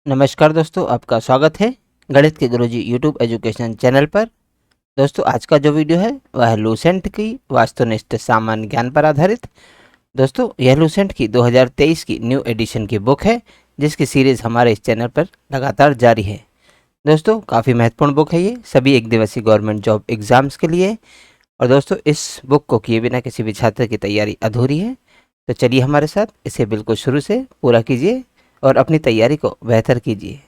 नमस्कार दोस्तों, आपका स्वागत है गणित के गुरुजी यूट्यूब एजुकेशन चैनल पर। दोस्तों, आज का जो वीडियो है वह है लूसेंट की वास्तुनिष्ठ सामान्य ज्ञान पर आधारित। दोस्तों, यह लूसेंट की 2023 की न्यू एडिशन की बुक है, जिसकी सीरीज़ हमारे इस चैनल पर लगातार जारी है। दोस्तों, काफ़ी महत्वपूर्ण बुक है ये सभी एक दिवसीय गवर्नमेंट जॉब एग्जाम्स के लिए। और दोस्तों, इस बुक को किए बिना किसी भी छात्र की तैयारी अधूरी है। तो चलिए हमारे साथ इसे बिल्कुल शुरू से पूरा कीजिए और अपनी तैयारी को बेहतर कीजिए।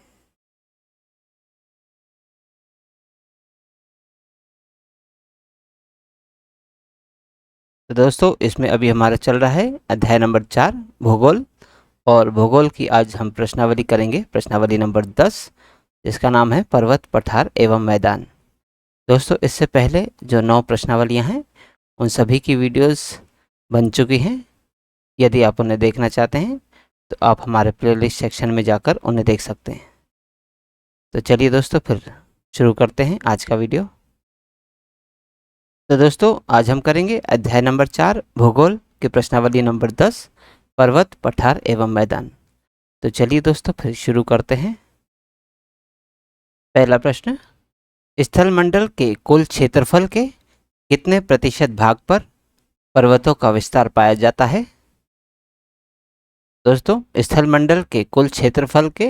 तो दोस्तों, इसमें अभी हमारा चल रहा है अध्याय नंबर 4 भूगोल। और भूगोल की आज हम प्रश्नावली करेंगे, प्रश्नावली नंबर 10, जिसका नाम है पर्वत, पठार एवं मैदान। दोस्तों, इससे पहले जो 9 प्रश्नावलियां हैं उन सभी की वीडियोस बन चुकी हैं। यदि आप उन्हें देखना चाहते हैं तो आप हमारे प्लेलिस्ट सेक्शन में जाकर उन्हें देख सकते हैं। तो चलिए दोस्तों, फिर शुरू करते हैं आज का वीडियो। तो दोस्तों, आज हम करेंगे अध्याय नंबर 4 भूगोल की प्रश्नावली नंबर 10 पर्वत, पठार एवं मैदान। तो चलिए दोस्तों, फिर शुरू करते हैं। पहला प्रश्न, स्थलमंडल के कुल क्षेत्रफल के कितने प्रतिशत भाग पर पर्वतों का विस्तार पाया जाता है? दोस्तों, स्थलमंडल के कुल क्षेत्रफल के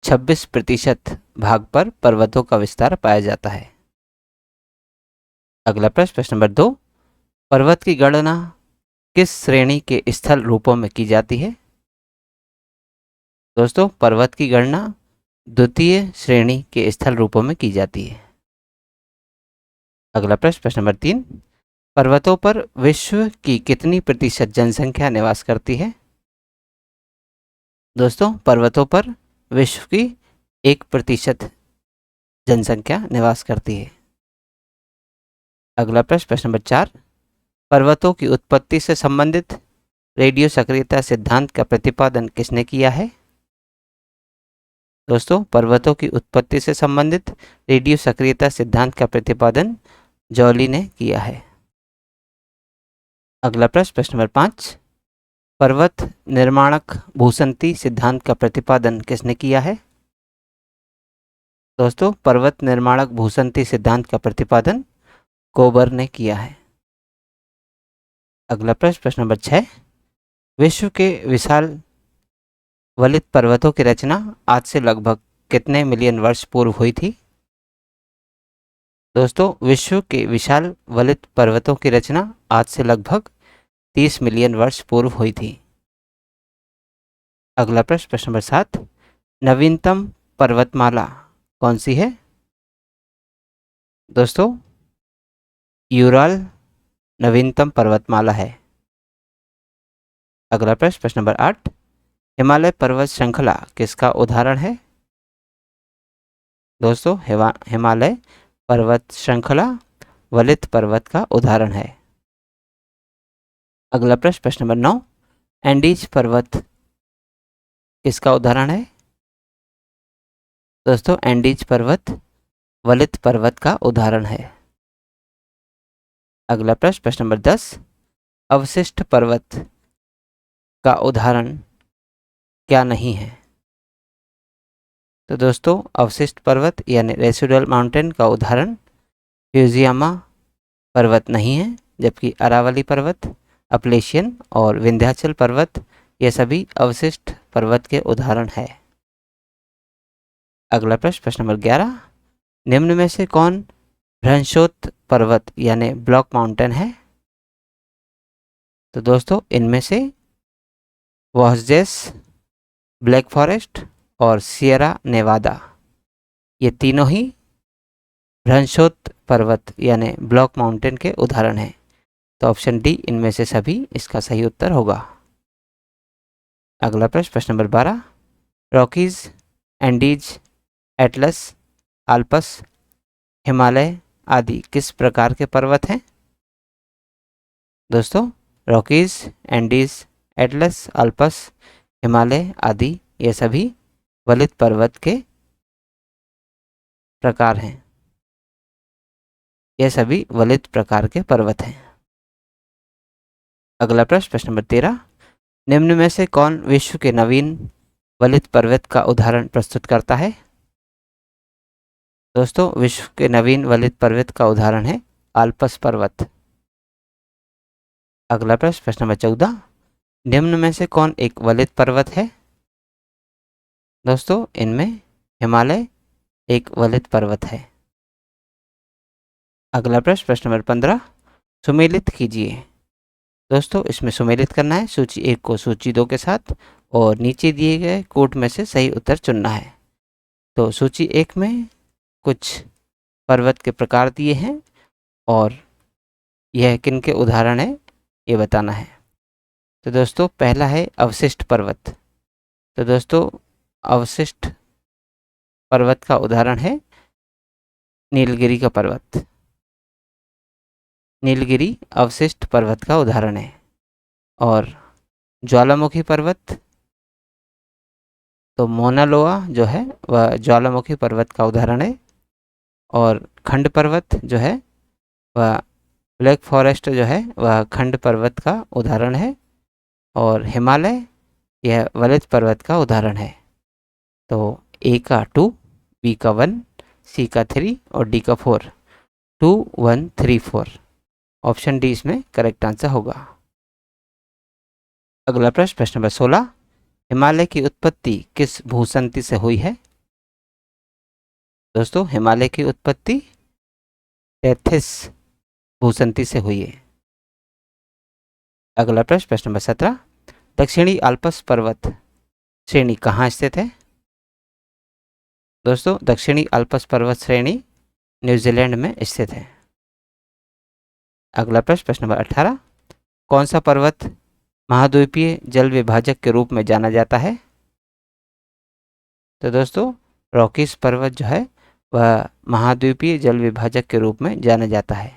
26% भाग पर पर्वतों का विस्तार पाया जाता है। अगला प्रश्न, प्रश्न नंबर 2, पर्वत की गणना किस श्रेणी के स्थल रूपों में की जाती है? दोस्तों, पर्वत की गणना द्वितीय श्रेणी के स्थल रूपों में की जाती है। अगला प्रश्न, प्रश्न नंबर 3, पर्वतों पर विश्व की कितनी प्रतिशत जनसंख्या निवास करती है? दोस्तों, पर्वतों पर विश्व की 1% जनसंख्या निवास करती है। अगला प्रश्न, प्रश्न नंबर 4, पर्वतों की उत्पत्ति से संबंधित रेडियो सक्रियता सिद्धांत का प्रतिपादन किसने किया है? दोस्तों, पर्वतों की उत्पत्ति से संबंधित रेडियो सक्रियता सिद्धांत का प्रतिपादन जॉली ने किया है। अगला प्रश्न, प्रश्न नंबर 5, पर्वत निर्माणक भूसंति सिद्धांत का प्रतिपादन किसने किया है? दोस्तों, पर्वत निर्माणक भूसंति सिद्धांत का प्रतिपादन कोबर ने किया है। अगला प्रश्न, प्रश्न नंबर 6, विश्व के विशाल वलित पर्वतों की रचना आज से लगभग कितने मिलियन वर्ष पूर्व हुई थी? दोस्तों, विश्व के विशाल वलित पर्वतों की रचना आज से लगभग 30 मिलियन वर्ष पूर्व हुई थी। अगला प्रश्न, प्रश्न नंबर 7, नवीनतम पर्वतमाला कौन सी है? दोस्तों, यूराल नवीनतम पर्वतमाला है। अगला प्रश्न, प्रश्न नंबर 8, हिमालय पर्वत श्रृंखला किसका उदाहरण है? दोस्तों, हिमालय पर्वत श्रृंखला वलित पर्वत का उदाहरण है। अगला प्रश्न, प्रश्न नंबर 9, एंडीज पर्वत किसका उदाहरण है? दोस्तों, एंडीज पर्वत वलित पर्वत का उदाहरण है। अगला प्रश्न, प्रश्न नंबर 10, अवशिष्ट पर्वत का उदाहरण क्या नहीं है? तो दोस्तों, अवशिष्ट पर्वत यानी रेसिडुअल माउंटेन का उदाहरण फ्यूजियामा पर्वत नहीं है, जबकि अरावली पर्वत, अपलेशियन और विंध्याचल पर्वत ये सभी अवशिष्ट पर्वत के उदाहरण है। अगला प्रश्न, प्रश्न नंबर 11, निम्न में से कौन भ्रंशोत्त पर्वत यानी ब्लॉक माउंटेन है? तो दोस्तों, इनमें से वॉसजेस, ब्लैक फॉरेस्ट और सियरा नेवादा ये तीनों ही भ्रंशोत्त पर्वत यानी ब्लॉक माउंटेन के उदाहरण हैं। तो ऑप्शन डी इनमें से सभी इसका सही उत्तर होगा। अगला प्रश्न, प्रश्न number 12, Rockies, Andes, Atlas, Alps, Himalaya आदि किस प्रकार के पर्वत हैं? दोस्तों, Rockies, Andes, Atlas, Alps, Himalaya आदि ये सभी वलित पर्वत के प्रकार हैं। ये सभी वलित प्रकार के पर्वत हैं। अगला प्रश्न, प्रश्न नंबर 13, निम्न में से कौन विश्व के नवीन वलित पर्वत का उदाहरण प्रस्तुत करता है? दोस्तों, विश्व के नवीन वलित पर्वत का उदाहरण है आल्प्स पर्वत। अगला प्रश्न नंबर 14, निम्न में से कौन एक वलित पर्वत है? दोस्तों, इनमें हिमालय एक वलित पर्वत है। अगला प्रश्न नंबर 15, सुमेलित कीजिए। दोस्तों, इसमें सुमेलित करना है सूची 1 को सूची 2 के साथ और नीचे दिए गए कोट में से सही उत्तर चुनना है। तो सूची 1 में कुछ पर्वत के प्रकार दिए हैं और यह किन के उदाहरण है ये बताना है। तो दोस्तों, पहला है अवशिष्ट पर्वत। तो दोस्तों, अवशिष्ट पर्वत का उदाहरण है नीलगिरी का पर्वत। नीलगिरी अवशिष्ट पर्वत का उदाहरण है। और ज्वालामुखी पर्वत, तो मोना लोआ जो है वह ज्वालामुखी पर्वत का उदाहरण है। और खंड पर्वत जो है वह ब्लैक फॉरेस्ट जो है वह खंड पर्वत का उदाहरण है। और हिमालय यह वलित पर्वत का उदाहरण है। तो ए का 2, बी का 1, सी का 3 और डी का 4। 2, 1, 3, 4 ऑप्शन डी इसमें करेक्ट आंसर होगा। अगला प्रश्न नंबर 16, हिमालय की उत्पत्ति किस भूसंधि से हुई है? दोस्तों, हिमालय की उत्पत्ति टेथिस भूसंधि से हुई है। अगला प्रश्न नंबर 17, दक्षिणी आल्प्स पर्वत श्रेणी कहाँ स्थित है? दोस्तों, दक्षिणी आल्प्स पर्वत श्रेणी न्यूजीलैंड में स्थित है। अगला प्रश्न नंबर 18, कौन सा पर्वत महाद्वीपीय जल विभाजक के रूप में जाना जाता है? तो दोस्तों, रॉकीज पर्वत जो है वह महाद्वीपीय जल विभाजक के रूप में जाना जाता है।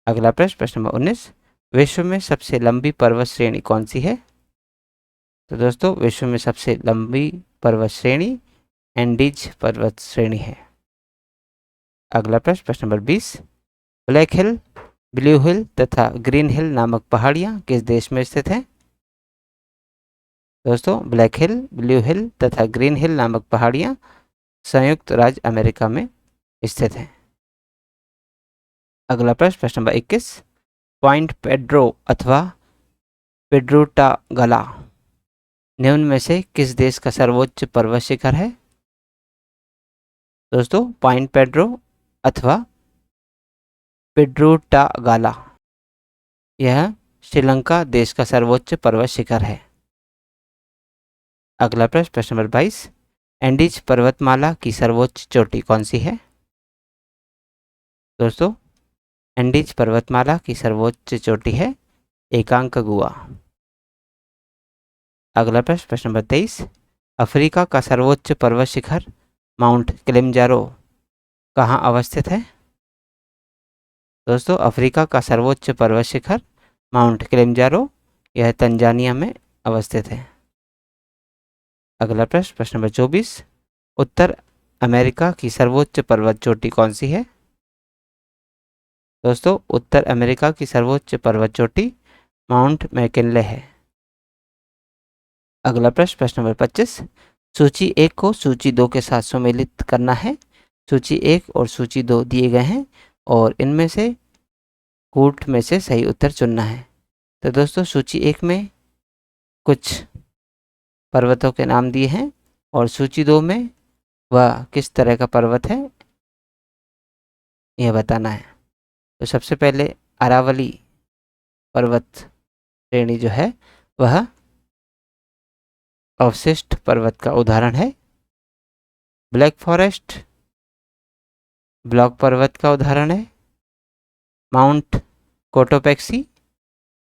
अगला प्रश्न नंबर 19, विश्व में सबसे लंबी पर्वत श्रेणी कौन सी है? तो दोस्तों, विश्व में सबसे लंबी पर्वत श्रेणी एंडीज पर्वत श्रेणी है। अगला प्रश्न नंबर 20, ब्लैक हिल, ब्लू हिल तथा ग्रीन हिल नामक पहाड़ियाँ किस देश में स्थित हैं? दोस्तों, ब्लैक हिल, ब्लू हिल तथा ग्रीन हिल नामक पहाड़ियाँ संयुक्त राज्य अमेरिका में स्थित हैं। अगला प्रश्न नंबर 21, पॉइंट पेड्रो अथवा पेड्रोटागला निम्न में से किस देश का सर्वोच्च पर्वत शिखर है? दोस्तों, पॉइंट पेड्रो अथवा पेड्रोटागला यह श्रीलंका देश का सर्वोच्च पर्वत शिखर है। अगला प्रश्न नंबर 22, एंडीज पर्वतमाला की सर्वोच्च चोटी कौन सी है? दोस्तों, एंडीज पर्वतमाला की सर्वोच्च चोटी है एकांकगुआ। अगला प्रश्न नंबर 23, अफ्रीका का सर्वोच्च पर्वत शिखर माउंट किलिमंजारो कहाँ अवस्थित है? दोस्तों, अफ्रीका का सर्वोच्च पर्वत शिखर माउंट किलिमंजारो यह तंजानिया में अवस्थित है। अगला प्रश्न नंबर 24, उत्तर अमेरिका की सर्वोच्च पर्वत चोटी कौन सी है? दोस्तों, उत्तर अमेरिका की सर्वोच्च पर्वत चोटी माउंट मैकिनले है। अगला प्रश्न नंबर 25, सूची 1 को सूची 2 के साथ सम्मिलित करना है। सूची 1 और सूची 2 दिए गए हैं और इनमें से कूट में से सही उत्तर चुनना है। तो दोस्तों, सूची 1 में कुछ पर्वतों के नाम दिए हैं और सूची 2 में वह किस तरह का पर्वत है यह बताना है। तो सबसे पहले अरावली पर्वत श्रेणी जो है वह अवशिष्ट पर्वत का उदाहरण है। ब्लैक फॉरेस्ट ब्लॉक पर्वत का उदाहरण है। माउंट कोटोपेक्सी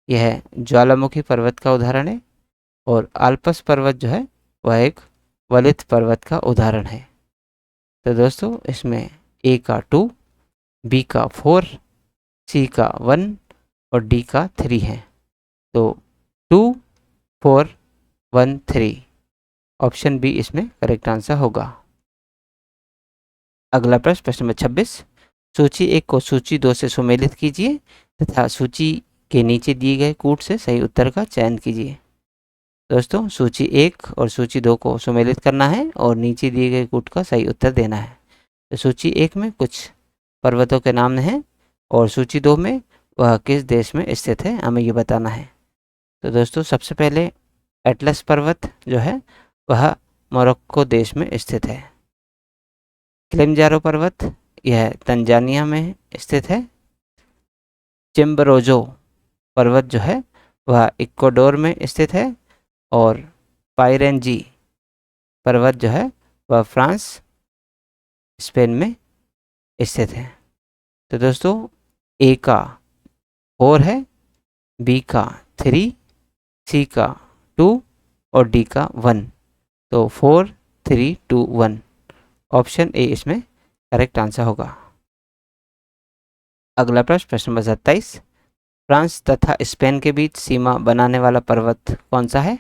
यह ज्वालामुखी पर्वत का उदाहरण है। और आल्प्स पर्वत जो है वह एक वलित पर्वत का उदाहरण है। तो दोस्तों, इसमें ए का 2, बी का 4, सी का 1 और डी का 3 है। तो 2, 4, 1, 3 ऑप्शन बी इसमें करेक्ट आंसर होगा। अगला प्रश्न नंबर 26, सूची 1 को सूची 2 से सुमेलित कीजिए तथा सूची के नीचे दिए गए कूट से सही उत्तर का चयन कीजिए। दोस्तों सूची 1 और सूची 2 को सम्मिलित करना है और नीचे दिए गए कूट का सही उत्तर देना है। तो सूची 1 में कुछ पर्वतों के नाम हैं और सूची 2 में वह किस देश में स्थित है, हमें ये बताना है। तो दोस्तों सबसे पहले एटलस पर्वत जो है वह मोरक्को देश में स्थित है। किलिमंजारो पर्वत यह तंजानिया में स्थित है। चिम्बरोजो पर्वत जो है वह इक्वाडोर में स्थित है और पायरेंजी पर्वत जो है वह फ्रांस स्पेन में स्थित है। तो दोस्तों ए का 4 है, बी का 3, सी का 2 और डी का 1। तो 4, 3, 2, 1 ऑप्शन ए इसमें करेक्ट आंसर होगा। अगला प्रश्न नंबर 27, फ्रांस तथा स्पेन के बीच सीमा बनाने वाला पर्वत कौन सा है?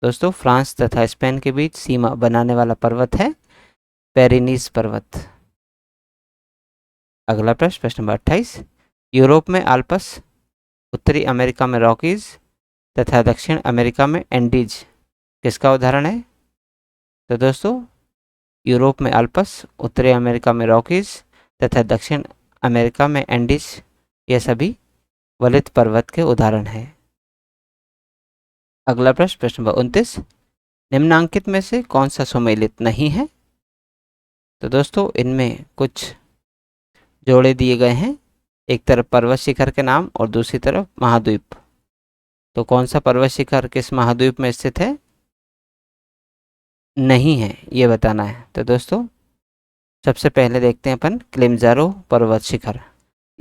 दोस्तों फ्रांस तथा स्पेन के बीच सीमा बनाने वाला पर्वत है पेरिनीज पर्वत। अगला प्रश्न नंबर 28, यूरोप में आल्प्स, उत्तरी अमेरिका में रॉकीज तथा दक्षिण अमेरिका में एंडीज किसका उदाहरण है? तो दोस्तों यूरोप में आल्प्स, उत्तरी अमेरिका में रॉकीज तथा दक्षिण अमेरिका में एंडीज ये सभी वलित पर्वत के उदाहरण हैं। अगला प्रश्न नंबर 29, निम्नांकित में से कौन सा सम्मिलित नहीं है? तो दोस्तों इनमें कुछ जोड़े दिए गए हैं, एक तरफ पर्वत शिखर के नाम और दूसरी तरफ महाद्वीप। तो कौन सा पर्वत शिखर किस महाद्वीप में स्थित है, नहीं है, ये बताना है। तो दोस्तों सबसे पहले देखते हैं अपन किलिमंजारो पर्वत शिखर,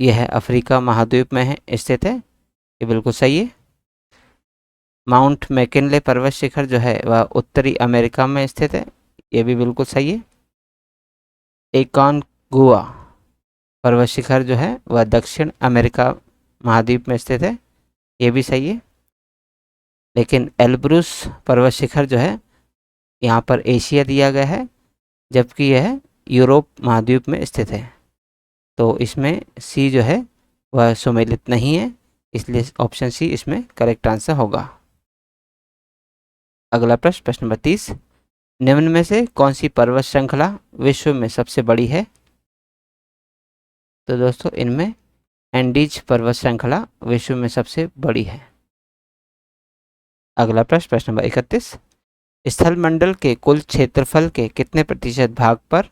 यह अफ्रीका महाद्वीप में है स्थित है, ये बिल्कुल सही है। माउंट मैकिनले पर्वत शिखर जो है वह उत्तरी अमेरिका में स्थित है, ये भी बिल्कुल सही है। एकानगुआ पर्वत शिखर जो है वह दक्षिण अमेरिका महाद्वीप में स्थित है, ये भी सही है। लेकिन एल्ब्रूस पर्वत शिखर जो है यहाँ पर एशिया दिया गया है, जबकि यह यूरोप महाद्वीप में स्थित है। तो इसमें सी जो है वह सम्मिलित नहीं है, इसलिए ऑप्शन सी इसमें करेक्ट आंसर होगा। अगला प्रश्न नंबर 30, निम्न में से कौन सी पर्वत श्रृंखला विश्व में सबसे बड़ी है? तो दोस्तों इनमें एंडीज पर्वत श्रृंखला विश्व में सबसे बड़ी है। अगला प्रश्न नंबर 31, स्थल मंडल के कुल क्षेत्रफल के कितने प्रतिशत भाग पर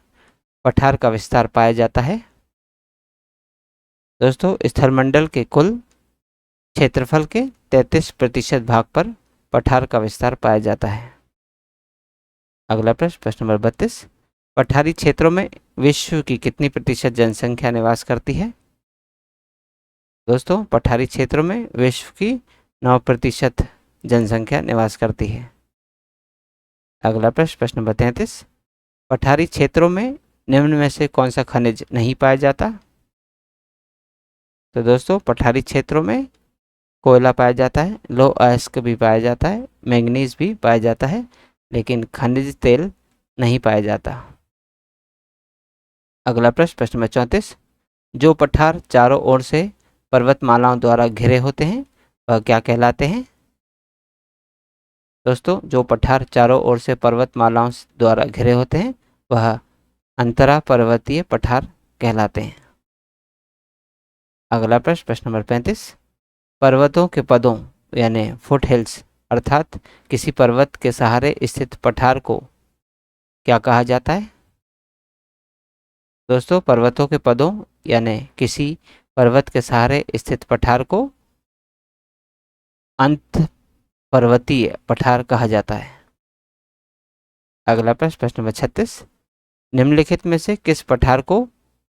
पठार का विस्तार पाया जाता है? दोस्तों स्थल मंडल के कुल क्षेत्रफल के 33% भाग पर पठार का विस्तार पाया जाता है। अगला प्रश्न नंबर 32, पठारी क्षेत्रों में विश्व की कितनी प्रतिशत जनसंख्या निवास करती है? दोस्तों पठारी क्षेत्रों में विश्व की 9% जनसंख्या निवास करती है। अगला प्रश्न नंबर 33, पठारी क्षेत्रों में निम्न में से कौन सा खनिज नहीं पाया जाता? तो दोस्तों पठारी क्षेत्रों में कोयला पाया जाता है, लौह अयस्क भी पाया जाता है, मैंगनीज भी पाया जाता है, लेकिन खनिज तेल नहीं पाया जाता। अगला प्रश्न नंबर 34, जो पठार चारों ओर से पर्वतमालाओं द्वारा घिरे होते हैं वह क्या कहलाते हैं? दोस्तों जो पठार चारों ओर से पर्वतमालाओं द्वारा घिरे होते हैं वह अंतरा पर्वतीय पठार कहलाते हैं। अगला प्रश्न नंबर 35, पर्वतों के पदों यानी फुट हिल्स अर्थात किसी पर्वत के सहारे स्थित पठार को क्या कहा जाता है? दोस्तों पर्वतों के पदों यानी किसी पर्वत के सहारे स्थित पठार को अंत पर्वतीय पठार कहा जाता है। अगला प्रश्न नंबर 36, निम्नलिखित में से किस पठार को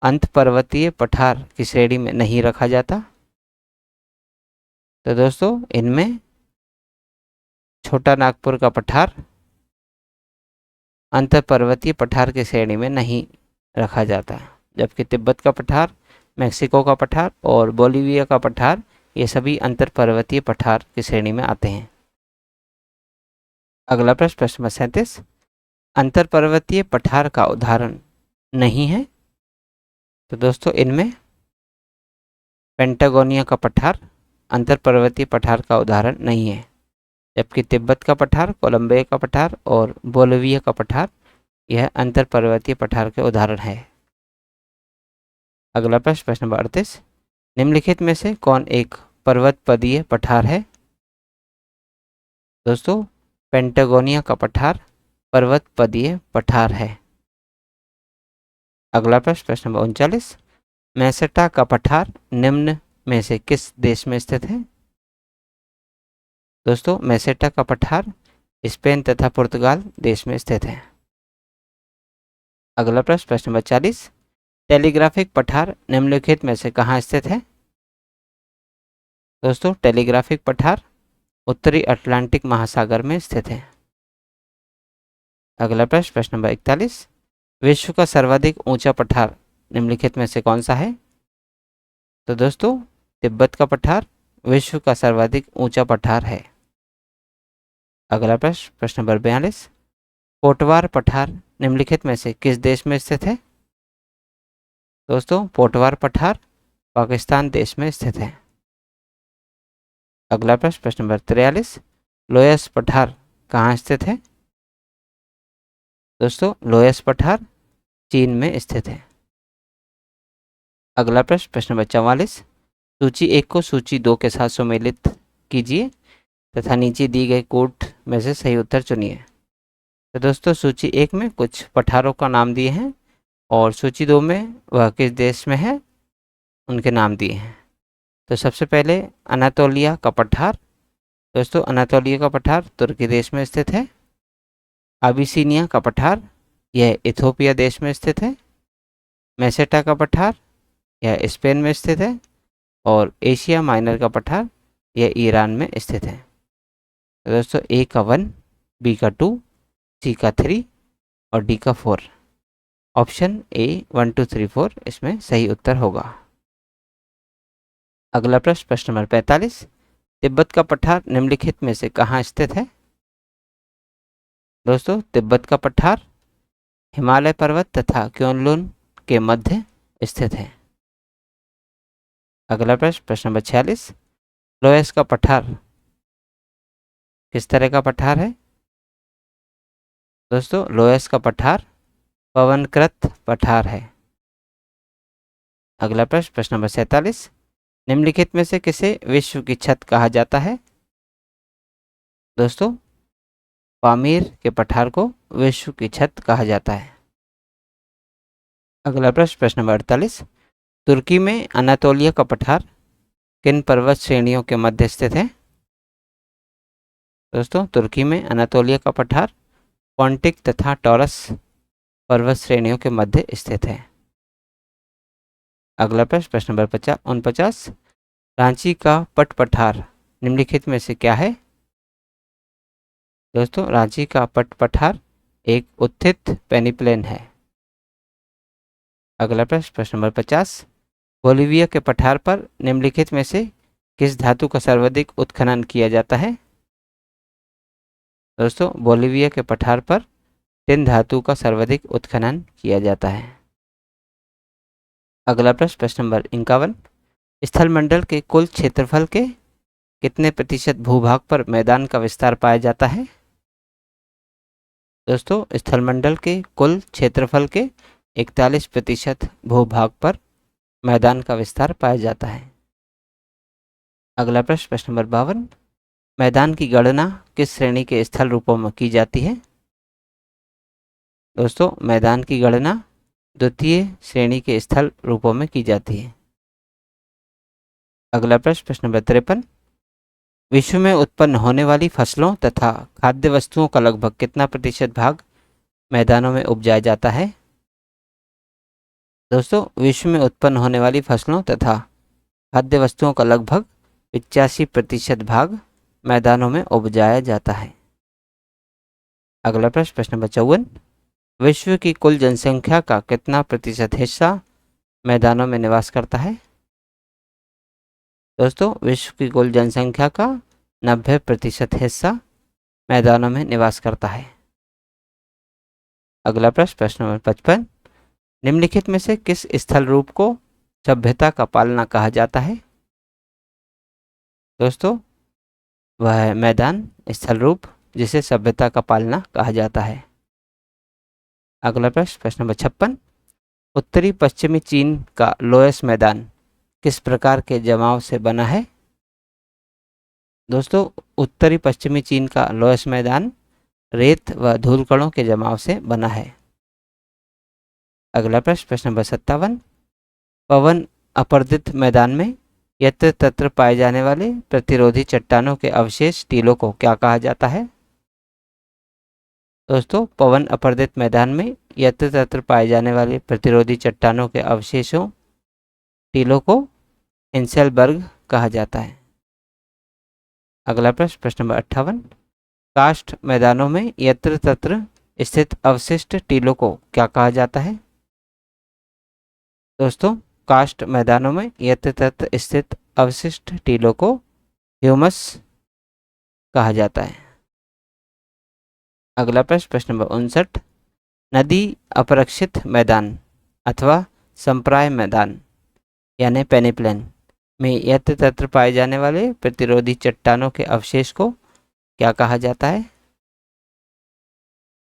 अंत पर्वतीय पठार की श्रेणी में नहीं रखा जाता? तो दोस्तों इनमें छोटा नागपुर का पठार अंत पर्वतीय पठार की श्रेणी में नहीं रखा जाता, जबकि तिब्बत का पठार, मेक्सिको का पठार और बोलिविया का पठार ये सभी अंतर पर्वतीय पठार की श्रेणी में आते हैं। अगला प्रश्न नंबर 37, अंतर पर्वतीय पठार का उदाहरण नहीं है? तो दोस्तों इनमें पेंटागोनिया का पठार अंतर पर्वतीय पठार का उदाहरण नहीं है। जबकि तिब्बत का पठार, कोलंबिया का पठार और बोलिविया का पठार यह अंतर पर्वतीय पठार के उदाहरण है। अगला प्रश्न, प्रश्न नंबर 38, निम्नलिखित में से कौन एक पर्वतपदीय पठार है? दोस्तों, पेंटागोनिया का पठार पर्वतपदीय पठार है। अगला प्रश्न, प्रश्न नंबर 39, मेसेटा का पठार निम्न में से किस देश में स्थित है? दोस्तों, मेसेटा का पठार स्पेन तथा पुर्तगाल देश में स्थित है। अगला प्रश्न, प्रश्न नंबर 40, टेलीग्राफिक पठार निम्नलिखित में से कहाँ स्थित है? दोस्तों, टेलीग्राफिक पठार उत्तरी अटलांटिक महासागर में स्थित है। अगला प्रश्न, प्रश्न नंबर 41, विश्व का सर्वाधिक ऊंचा पठार निम्नलिखित में से कौन सा है? तो दोस्तों, तिब्बत का पठार विश्व का सर्वाधिक ऊंचा पठार है। अगला प्रश्न, प्रश्न नंबर 42, पोटवार पठार निम्नलिखित में से किस देश में स्थित है? दोस्तों, पोटवार पठार पाकिस्तान देश में स्थित है। अगला प्रश्न, प्रश्न नंबर 43, लोयस पठार कहाँ स्थित है? दोस्तों, लोयस पठार चीन में स्थित है। अगला प्रश्न, प्रश्न नंबर 44, सूची 1 को सूची 2 के साथ सम्मिलित कीजिए तथा नीचे दी गई कोड में से सही उत्तर चुनिए। तो दोस्तों, सूची 1 में कुछ पठारों का नाम दिए हैं और सूची 2 में वह किस देश में है उनके नाम दिए हैं। तो सबसे पहले अनातोलिया का पठार। दोस्तों, अनातोलिया का पठार तुर्की देश में स्थित है। अबिसिनिया का पठार यह इथोपिया देश में स्थित है। मेसेटा का पठार यह स्पेन में स्थित है और एशिया माइनर का पठार यह ईरान में स्थित है। तो दोस्तों, ए का 1, बी का 2, सी का 3 और डी का 4, ऑप्शन ए 1 2 3 4 इसमें सही उत्तर होगा। अगला प्रश्न, प्रश्न नंबर 45, तिब्बत का पठार निम्नलिखित में से कहाँ स्थित है? दोस्तों, तिब्बत का पठार हिमालय पर्वत तथा क्योनलुन के मध्य स्थित है। अगला प्रश्न, प्रश्न नंबर 46, लोयस का पठार किस तरह का पठार है? दोस्तों, लोयस का पठार पवनकृत पठार है। अगला प्रश्न, प्रश्न नंबर 47, निम्नलिखित में से किसे विश्व की छत कहा जाता है? दोस्तों, पामीर के पठार को विश्व की छत कहा जाता है। अगला प्रश्न, प्रश्न नंबर 48, तुर्की में अनातोलिया का पठार किन पर्वत श्रेणियों के मध्य स्थित है? दोस्तों, तुर्की में अनातोलिया का पठार पॉन्टिक तथा टॉरस पर्वत श्रेणियों के मध्य स्थित है। अगला प्रश्न, प्रश्न नंबर 49, रांची का पट पठार निम्नलिखित में से क्या है? दोस्तों, रांची का पट पठार एक उत्थित पेनिप्लेन है। अगला प्रश्न, प्रश्न नंबर 50, बोलिविया के पठार पर निम्नलिखित में से किस धातु का सर्वाधिक उत्खनन किया जाता है? दोस्तों, बोलिविया के पठार पर टिन धातु का सर्वाधिक उत्खनन किया जाता है। अगला प्रश्न, प्रश्न नंबर 51, स्थलमंडल के कुल क्षेत्रफल के कितने प्रतिशत भूभाग पर मैदान का विस्तार पाया जाता है? दोस्तों, स्थलमंडल के कुल क्षेत्रफल के 41% भूभाग पर मैदान का विस्तार पाया जाता है। अगला प्रश्न, प्रश्न नंबर 52, मैदान की गणना किस श्रेणी के स्थल रूपों में की जाती है? दोस्तों, मैदान की गणना द्वितीय श्रेणी के स्थल रूपों में की जाती है। अगला प्रश्न, प्रश्न नंबर 53, विश्व में उत्पन्न होने वाली फसलों तथा खाद्य वस्तुओं का लगभग कितना प्रतिशत भाग मैदानों में उपजाया जाता है? दोस्तों, विश्व में उत्पन्न होने वाली फसलों तथा खाद्य वस्तुओं का लगभग 85% भाग मैदानों में उपजाया जाता है। अगला प्रश्न, प्रश्न नंबर 54, विश्व की कुल जनसंख्या का कितना प्रतिशत हिस्सा मैदानों में निवास करता है? दोस्तों, विश्व की कुल जनसंख्या का 90% हिस्सा मैदानों में निवास करता है। अगला प्रश्न, प्रश्न नंबर 55, निम्नलिखित में से किस स्थल रूप को सभ्यता का पालना कहा जाता है? दोस्तों, वह है मैदान, स्थल रूप, जिसे सभ्यता का पालना कहा जाता है। अगला प्रश्न नंबर 56, उत्तरी पश्चिमी चीन का लोयस मैदान किस प्रकार के जमाव से बना है? दोस्तों, उत्तरी पश्चिमी चीन का लोयस मैदान रेत व धूल कणों के जमाव से बना है। अगला प्रश्न नंबर 57, पवन अपर्दित मैदान में यत्र तत्र पाए जाने वाले प्रतिरोधी चट्टानों के अवशेष टीलों को क्या कहा जाता है? दोस्तों, पवन अपर्दित मैदान में यत्र तत्र पाए जाने वाले प्रतिरोधी चट्टानों के अवशेषों टीलों को इंसेलबर्ग कहा जाता है। अगला प्रश्न नंबर 58, कास्ट मैदानों में यत्र तत्र स्थित अवशिष्ट टीलों को क्या कहा जाता है? दोस्तों, कास्ट मैदानों में यत्र तत्र स्थित अवशिष्ट टीलों को ह्यूमस कहा जाता है। अगला प्रश्न नंबर 59, नदी अपरक्षित मैदान अथवा संप्राय मैदान यानी पेनिप्लेन में यत्र तत्र पाए जाने वाले प्रतिरोधी चट्टानों के अवशेष को क्या कहा जाता है?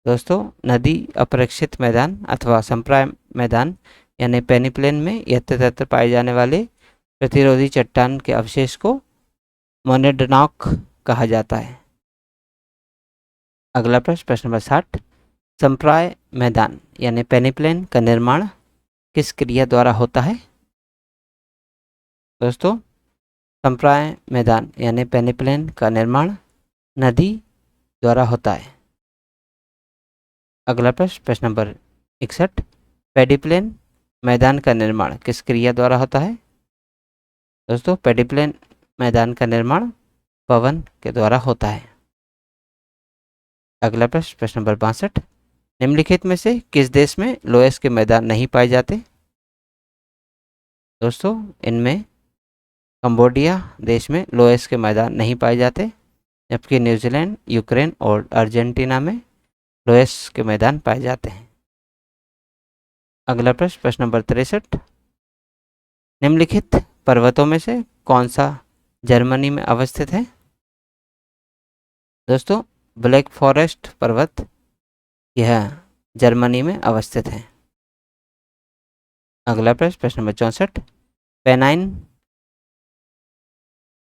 दोस्तों, नदी अपरक्षित मैदान अथवा संप्राय मैदान यानी पेनिप्लेन में यत्र तत्र पाए जाने वाले प्रतिरोधी चट्टान के अवशेष को मोनेडनॉक कहा जाता है। अगला प्रश्न नंबर 60, संप्राय मैदान यानी पेनिप्लेन का निर्माण किस क्रिया द्वारा होता है? दोस्तों, संप्राय मैदान यानी पेनिप्लेन का निर्माण नदी द्वारा होता है। अगला प्रश्न नंबर 61, पेडिप्लेन मैदान का निर्माण किस क्रिया द्वारा होता है? दोस्तों, पेडिप्लेन मैदान का निर्माण पवन के द्वारा होता है। अगला प्रश्न नंबर 62, निम्नलिखित में से किस देश में लोयस के मैदान नहीं पाए जाते? दोस्तों, इनमें कंबोडिया देश में लोयस के मैदान नहीं पाए जाते, जबकि न्यूजीलैंड, यूक्रेन और अर्जेंटीना में लोयस के मैदान पाए जाते हैं। अगला प्रश्न नंबर 63, निम्नलिखित पर्वतों में से कौन सा जर्मनी में अवस्थित है? दोस्तों, ब्लैक फॉरेस्ट पर्वत यह जर्मनी में अवस्थित है। अगला प्रश्न नंबर 64, पेनाइन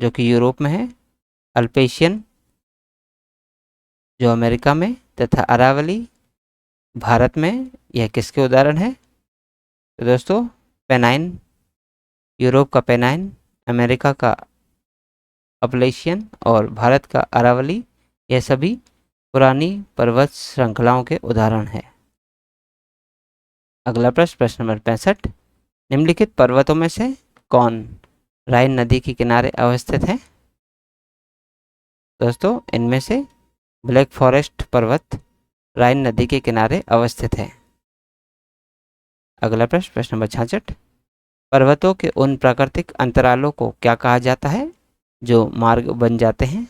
जो कि यूरोप में है, अल्पेशियन जो अमेरिका में तथा अरावली भारत में, यह किसके उदाहरण है? तो दोस्तों, पेनाइन यूरोप का पेनाइन, अमेरिका का अपलेशियन और भारत का अरावली, यह सभी पुरानी पर्वत श्रृंखलाओं के उदाहरण हैं। अगला प्रश्न नंबर 65, निम्नलिखित पर्वतों में से कौन राइन नदी के किनारे अवस्थित है? दोस्तों, इनमें से ब्लैक फॉरेस्ट पर्वत राइन नदी के किनारे अवस्थित है। अगला प्रश्न नंबर 66, पर्वतों के उन प्राकृतिक अंतरालों को क्या कहा जाता है जो मार्ग बन जाते हैं?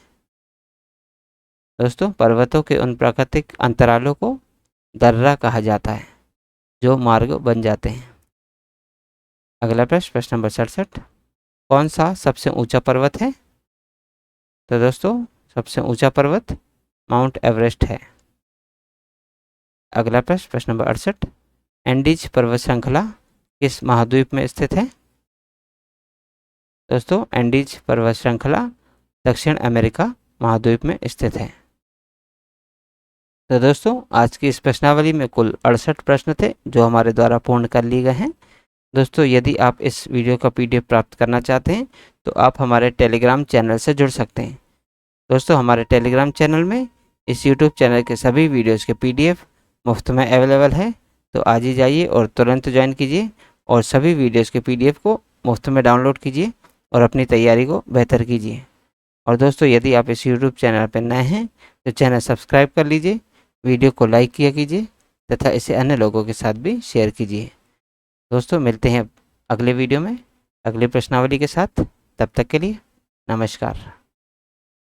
दोस्तों, पर्वतों के उन प्राकृतिक अंतरालों को दर्रा कहा जाता है जो मार्ग बन जाते हैं। अगला प्रश्न नंबर 67, कौन सा सबसे ऊंचा पर्वत है? तो दोस्तों, सबसे ऊंचा पर्वत माउंट एवरेस्ट है। अगला प्रश्न नंबर 68, एंडीज पर्वत श्रृंखला किस महाद्वीप में स्थित है? दोस्तों, एंडीज पर्वत श्रृंखला दक्षिण अमेरिका महाद्वीप में स्थित है। तो दोस्तों, आज की इस प्रश्नावली में कुल 68 प्रश्न थे जो हमारे द्वारा पूर्ण कर लिए गए हैं। दोस्तों, यदि आप इस वीडियो का PDF प्राप्त करना चाहते हैं तो आप हमारे टेलीग्राम चैनल से जुड़ सकते हैं। दोस्तों, हमारे टेलीग्राम चैनल में इस YouTube चैनल के सभी वीडियोज़ के PDF मुफ्त में अवेलेबल है, तो आज ही जाइए और तुरंत ज्वाइन कीजिए और सभी वीडियोज़ के PDF को मुफ्त में डाउनलोड कीजिए और अपनी तैयारी को बेहतर कीजिए। और दोस्तों, यदि आप इस YouTube चैनल पर नए हैं तो चैनल सब्सक्राइब कर लीजिए, वीडियो को लाइक किया कीजिए तथा इसे अन्य लोगों के साथ भी शेयर कीजिए। दोस्तों, मिलते हैं अगले वीडियो में अगली प्रश्नावली के साथ। तब तक के लिए नमस्कार।